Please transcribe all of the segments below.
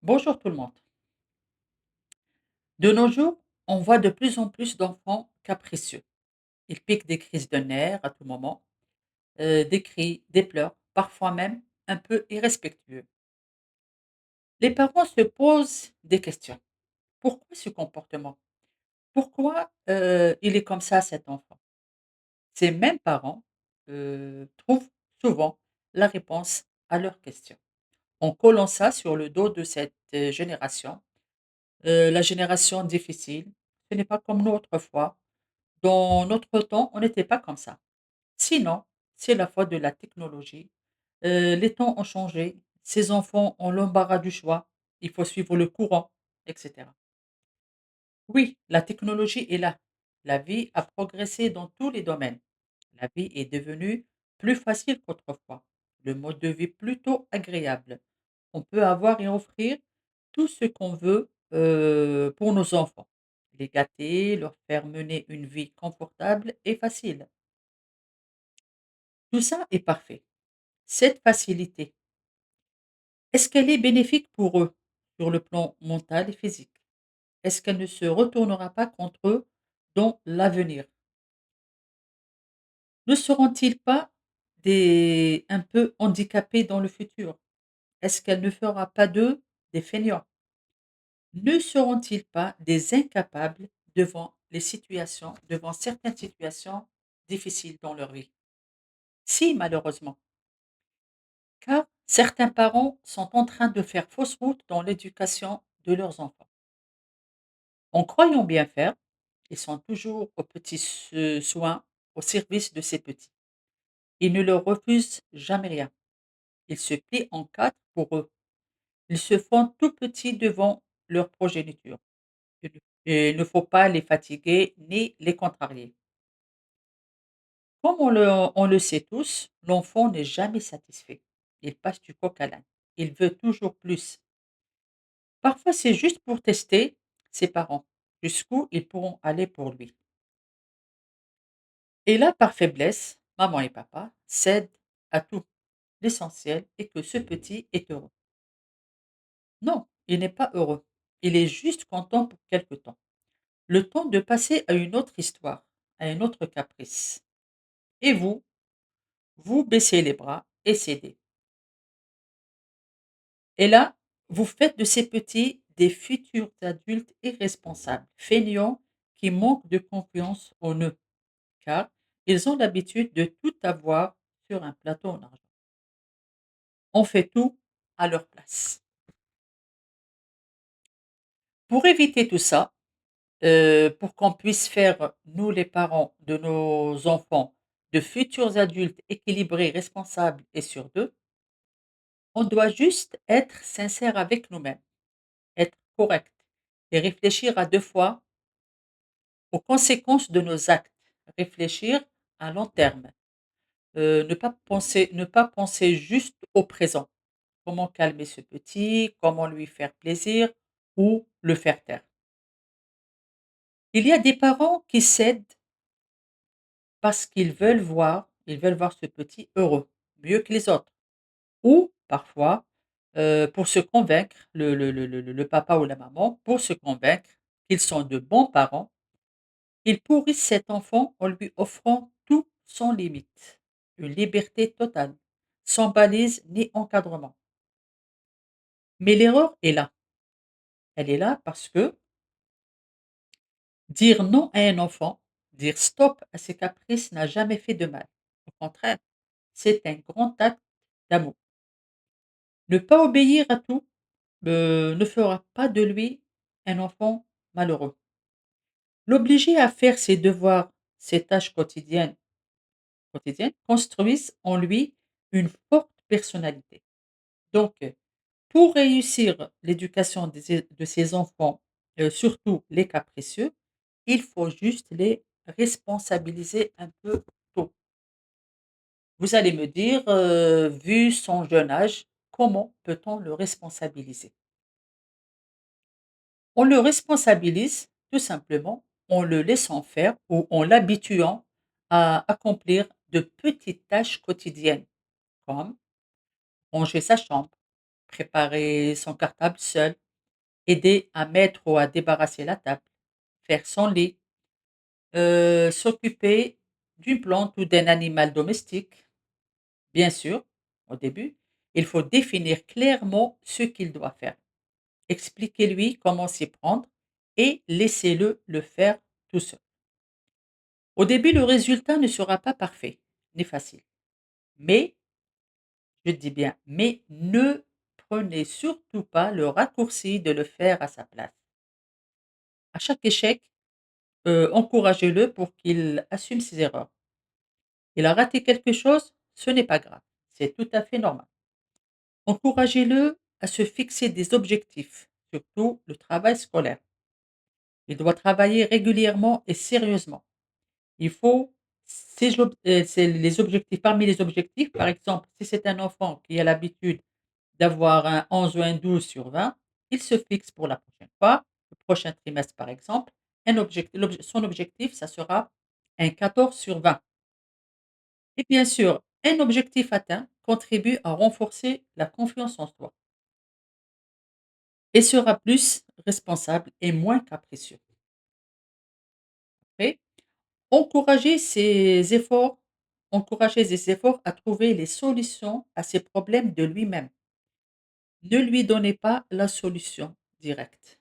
Bonjour tout le monde. De nos jours, on voit de plus en plus d'enfants capricieux. Ils piquent des crises de nerfs à tout moment, des cris, des pleurs, parfois même un peu irrespectueux. Les parents se posent des questions. Pourquoi ce comportement? Pourquoi il est comme ça cet enfant? Ces mêmes parents trouvent souvent la réponse à leurs questions. En collant ça sur le dos de cette génération, la génération difficile, ce n'est pas comme nous autrefois. Dans notre temps, on n'était pas comme ça. Sinon, c'est la faute de la technologie. Les temps ont changé. Ces enfants ont l'embarras du choix. Il faut suivre le courant, etc. Oui, la technologie est là. La vie a progressé dans tous les domaines. La vie est devenue plus facile qu'autrefois. Le mode de vie plutôt agréable. On peut avoir et offrir tout ce qu'on veut pour nos enfants. Les gâter, leur faire mener une vie confortable et facile. Tout ça est parfait. Cette facilité, est-ce qu'elle est bénéfique pour eux sur le plan mental et physique? Est-ce qu'elle ne se retournera pas contre eux dans l'avenir? Ne seront-ils pas un peu handicapés dans le futur? Est-ce qu'elle ne fera pas d'eux des feignants? Ne seront-ils pas des incapables devant certaines situations difficiles dans leur vie? Si, malheureusement, car certains parents sont en train de faire fausse route dans l'éducation de leurs enfants. En croyant bien faire, ils sont toujours aux petits soins, au service de ces petits. Ils ne leur refusent jamais rien. Ils se plient en quatre pour eux. Ils se font tout petits devant leur progéniture. Il ne faut pas les fatiguer ni les contrarier. Comme on le sait tous, l'enfant n'est jamais satisfait. Il passe du coq à l'âne. Il veut toujours plus. Parfois, c'est juste pour tester ses parents, jusqu'où ils pourront aller pour lui. Et là, par faiblesse, maman et papa cèdent à tout. L'essentiel est que ce petit est heureux. Non, il n'est pas heureux. Il est juste content pour quelque temps. Le temps de passer à une autre histoire, à un autre caprice. Et vous baissez les bras et cédez. Et là, vous faites de ces petits des futurs adultes irresponsables, feignants, qui manquent de confiance en eux, car ils ont l'habitude de tout avoir sur un plateau en argent. On fait tout à leur place. Pour éviter tout ça, pour qu'on puisse faire, nous les parents de nos enfants, de futurs adultes équilibrés, responsables et sûrs d'eux, on doit juste être sincère avec nous-mêmes, être correct et réfléchir à deux fois aux conséquences de nos actes, réfléchir à long terme, ne pas penser juste au présent. Comment calmer ce petit, comment lui faire plaisir ou le faire taire. Il y a des parents qui cèdent parce ils veulent voir ce petit heureux, mieux que les autres. Ou parfois, pour se convaincre, le papa ou la maman, pour se convaincre qu'ils sont de bons parents, ils pourrissent cet enfant en lui offrant tout sans limite, une liberté totale, sans balise ni encadrement. Mais l'erreur est là. Elle est là parce que dire non à un enfant, dire stop à ses caprices n'a jamais fait de mal. Au contraire, c'est un grand acte d'amour. Ne pas obéir à tout ne fera pas de lui un enfant malheureux. L'obliger à faire ses devoirs, ses tâches quotidiennes construisent en lui une forte personnalité. Donc, pour réussir l'éducation de ses enfants, surtout les capricieux, il faut juste les responsabiliser un peu tôt. Vous allez me dire, vu son jeune âge, comment peut-on le responsabiliser? On le responsabilise tout simplement en le laissant faire ou en l'habituant à accomplir de petites tâches quotidiennes, comme ranger sa chambre, préparer son cartable seul, aider à mettre ou à débarrasser la table, faire son lit, s'occuper d'une plante ou d'un animal domestique. Bien sûr, au début, il faut définir clairement ce qu'il doit faire. Expliquez-lui comment s'y prendre et laissez-le le faire tout seul. Au début, le résultat ne sera pas parfait ni facile, mais, je dis bien, mais ne prenez surtout pas le raccourci de le faire à sa place. À chaque échec, encouragez-le pour qu'il assume ses erreurs. Il a raté quelque chose, ce n'est pas grave, c'est tout à fait normal. Encouragez-le à se fixer des objectifs, surtout le travail scolaire. Il doit travailler régulièrement et sérieusement. Il faut c'est les objectifs parmi les objectifs, par exemple, si c'est un enfant qui a l'habitude d'avoir un 11 ou un 12 sur 20, il se fixe pour la prochaine fois, le prochain trimestre par exemple, son objectif, ça sera un 14 sur 20. Et bien sûr, un objectif atteint contribue à renforcer la confiance en soi et sera plus responsable et moins capricieux. Après, encourager ses efforts encourager ses efforts à trouver les solutions à ses problèmes de lui-même. Ne lui donnez pas la solution directe.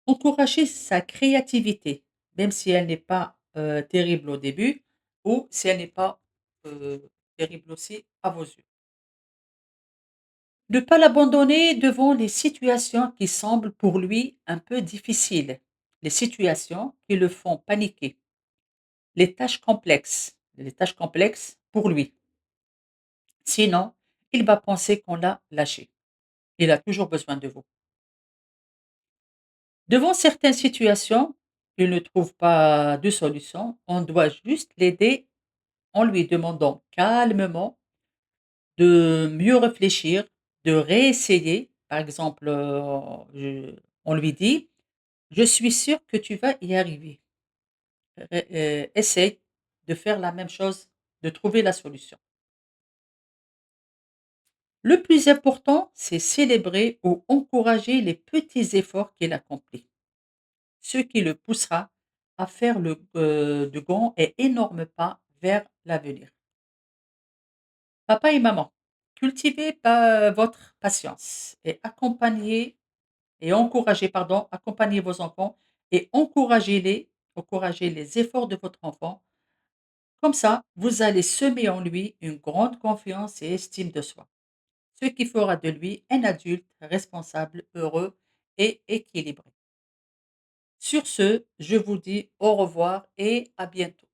Encouragez sa créativité, même si elle n'est pas, terrible au début ou si elle n'est pas, terrible aussi à vos yeux. Ne pas l'abandonner devant les situations qui semblent pour lui un peu difficiles, les situations qui le font paniquer, les tâches complexes pour lui. Sinon, il va penser qu'on l'a lâché. Il a toujours besoin de vous. Devant certaines situations, il ne trouve pas de solution, on doit juste l'aider en lui demandant calmement de mieux réfléchir, de réessayer. Par exemple, on lui dit: «Je suis sûr que tu vas y arriver. Essaye de faire la même chose, de trouver la solution». Le plus important, c'est célébrer ou encourager les petits efforts qu'il accomplit, ce qui le poussera à faire de grands et énormes pas vers l'avenir. Papa et maman, cultivez votre patience et accompagnez vos enfants et encouragez les efforts de votre enfant. Comme ça, vous allez semer en lui une grande confiance et estime de soi, ce qui fera de lui un adulte responsable, heureux et équilibré. Sur ce, je vous dis au revoir et à bientôt.